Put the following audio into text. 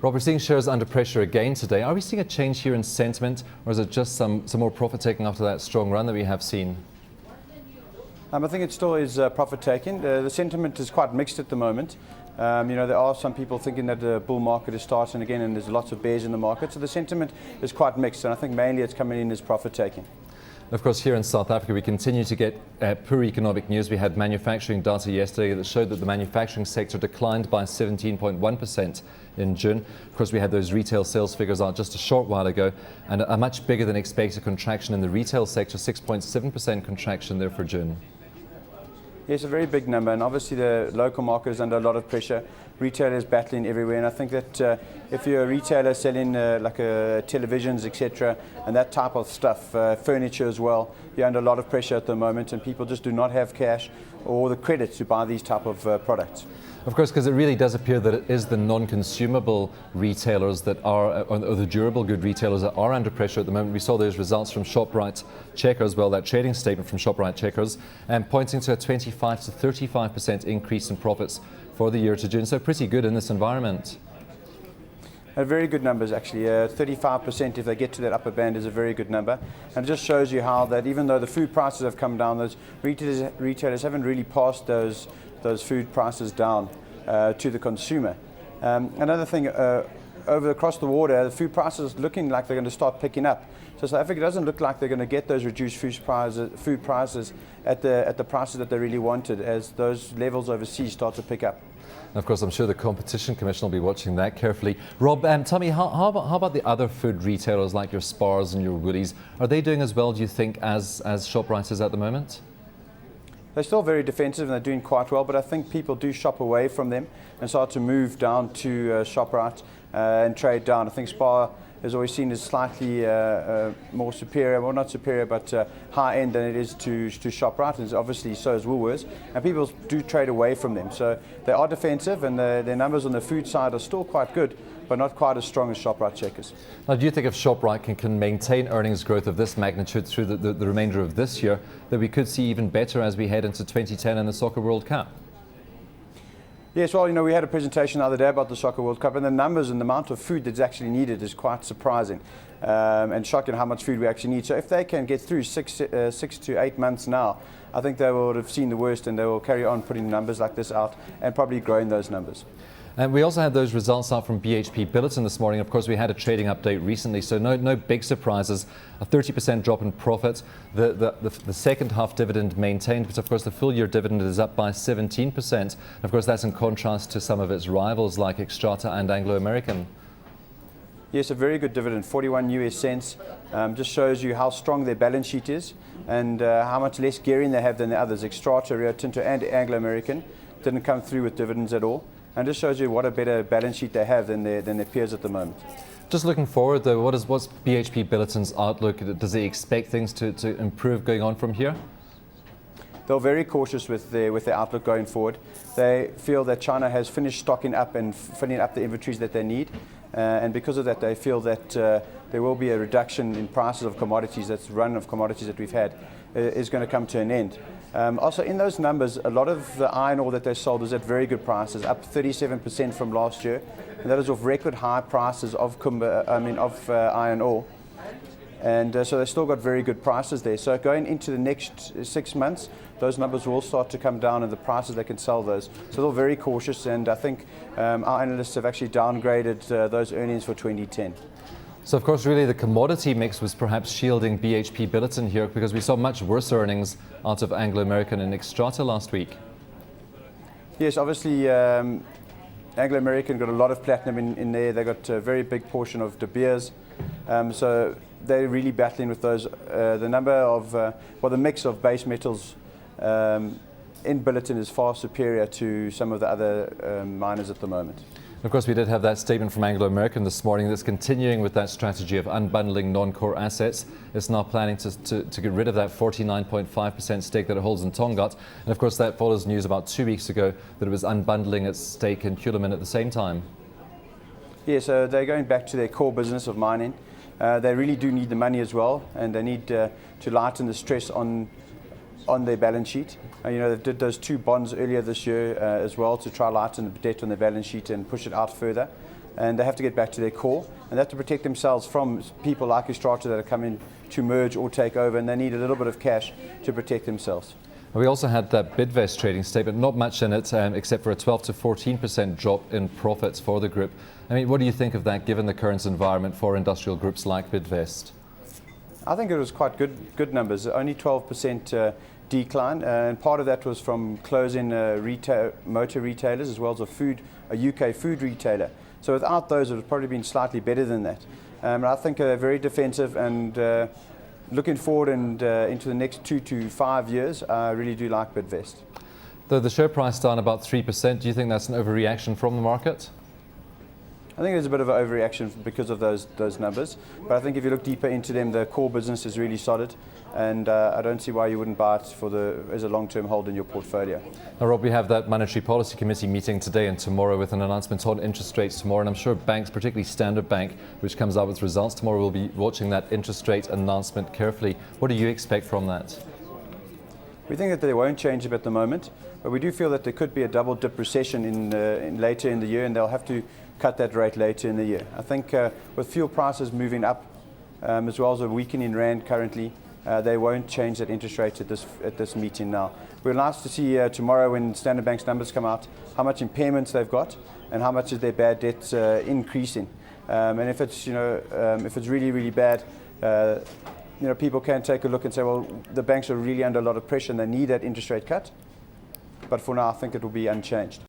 Rob, we're seeing shares under pressure again today. Are we seeing a change here in sentiment, or is it just some more profit taking after that strong run that we have seen? I think it still is profit taking. The sentiment is quite mixed at the moment. There are some people thinking that the bull market is starting again, and there's lots of bears in the market. So the sentiment is quite mixed, and I think mainly it's coming in as profit taking. Of course, here in South Africa, we continue to get poor economic news. We had manufacturing data yesterday that showed that the manufacturing sector declined by 17.1% in June. Of course, we had those retail sales figures out just a short while ago, and a much bigger than expected contraction in the retail sector, 6.7% contraction there for June. Yes, a very big number, and obviously the local market is under a lot of pressure. Retailers battling everywhere, and I think that if you're a retailer selling televisions, etc., and that type of stuff, furniture as well, you're under a lot of pressure at the moment, and people just do not have cash or the credit to buy these type of products. Of course, because it really does appear that it is the non-consumable retailers that are, or the durable good retailers that are under pressure at the moment. We saw those results from Shoprite Checkers, well, that trading statement from Shoprite Checkers, pointing to a 25 to 35% increase in profits for the year to June. So pretty good in this environment. Very good numbers actually. 35% if they get to that upper band is a very good number, and it just shows you how that even though the food prices have come down, those retailers haven't really passed those food prices down to the consumer. Another thing, across the water, the food prices looking like they're going to start picking up. So South Africa doesn't look like they're going to get those reduced food prices at the prices that they really wanted, as those levels overseas start to pick up. And of course, I'm sure the Competition Commission will be watching that carefully. Rob, tell me, how about the other food retailers like your Spars and your Woolies? Are they doing as well, do you think, as Shoprite is at the moment? They're still very defensive and they're doing quite well, but I think people do shop away from them and start to move down to Shoprite and trade down. I think Spar is always seen as slightly more superior, well not superior, but high end than it is to Shoprite, and obviously so is Woolworths, and people do trade away from them. So they are defensive, and their numbers on the food side are still quite good, but not quite as strong as Shoprite Checkers. Now, do you think if Shoprite can maintain earnings growth of this magnitude through the remainder of this year, that we could see even better as we head into 2010 and the Soccer World Cup? Yes, well, we had a presentation the other day about the Soccer World Cup, and the numbers and the amount of food that's actually needed is quite surprising and shocking how much food we actually need. So if they can get through 6 to 8 months now, I think they will have seen the worst, and they will carry on putting numbers like this out and probably growing those numbers. And we also had those results out from BHP Billiton this morning. Of course, we had a trading update recently, so no big surprises. A 30% drop in profit. The second half dividend maintained, but of course the full year dividend is up by 17%. Of course, that's in contrast to some of its rivals like Xstrata and Anglo American. Yes, a very good dividend, 41 US cents. Just shows you how strong their balance sheet is and how much less gearing they have than the others. Xstrata, Rio Tinto and Anglo American didn't come through with dividends at all. And just shows you what a better balance sheet they have than their peers at the moment. Just looking forward though, what's BHP Billiton's outlook? Does he expect things to improve going on from here? They're very cautious with their outlook going forward. They feel that China has finished stocking up and filling up the inventories that they need. And because of that, they feel that there will be a reduction in prices of commodities. That's run of commodities that we've had is going to come to an end. Also, in those numbers, a lot of the iron ore that they sold was at very good prices, up 37% from last year, and that is off record high prices of iron ore. And so they still got very good prices there. So going into the next 6 months, those numbers will start to come down, and the prices they can sell those. So they're very cautious, and I think our analysts have actually downgraded those earnings for 2010. So of course, really the commodity mix was perhaps shielding BHP Billiton here, because we saw much worse earnings out of Anglo American and Xstrata last week. Yes, obviously Anglo American got a lot of platinum in there. They got a very big portion of De Beers. So they're really battling with those. The mix of base metals in Billiton is far superior to some of the other miners at the moment. Of course, we did have that statement from Anglo American this morning that's continuing with that strategy of unbundling non-core assets. It's now planning to get rid of that 49.5% stake that it holds in Tongaat. And of course, that follows news about 2 weeks ago that it was unbundling its stake in Hulamin at the same time. Yeah, so they're going back to their core business of mining. They really do need the money as well, and they need to lighten the stress on their balance sheet. They did those 2 bonds earlier this year as well to try lighten the debt on their balance sheet and push it out further. and they have to get back to their core, and they have to protect themselves from people like Shoprite that are coming to merge or take over, and they need a little bit of cash to protect themselves. We also had that Bidvest trading statement, not much in it except for a 12 to 14% drop in profits for the group. I mean, what do you think of that given the current environment for industrial groups like Bidvest? I think it was quite good numbers, only 12% decline, and part of that was from closing motor retailers as well as a UK food retailer. So without those, it would have probably been slightly better than that. I think they're very defensive, and looking forward and into the next 2 to 5 years, I really do like Bidvest. Though the share price down about 3%, do you think that's an overreaction from the market? I think there's a bit of an overreaction because of those numbers, but I think if you look deeper into them, the core business is really solid, and I don't see why you wouldn't buy it as a long-term hold in your portfolio. Now, Rob, we have that Monetary Policy Committee meeting today and tomorrow with an announcement on interest rates tomorrow, and I'm sure banks, particularly Standard Bank, which comes out with results tomorrow, will be watching that interest rate announcement carefully. What do you expect from that? We think that they won't change it at the moment, but we do feel that there could be a double-dip recession in later in the year, and they'll have to cut that rate later in the year. I think with fuel prices moving up, as well as a weakening rand currently, they won't change that interest rate at this meeting now. We're nice to see tomorrow when Standard Bank's numbers come out, how much impairments they've got and how much is their bad debts increasing. And if it's really, really bad, people can take a look and say, well, the banks are really under a lot of pressure and they need that interest rate cut. But for now, I think it will be unchanged.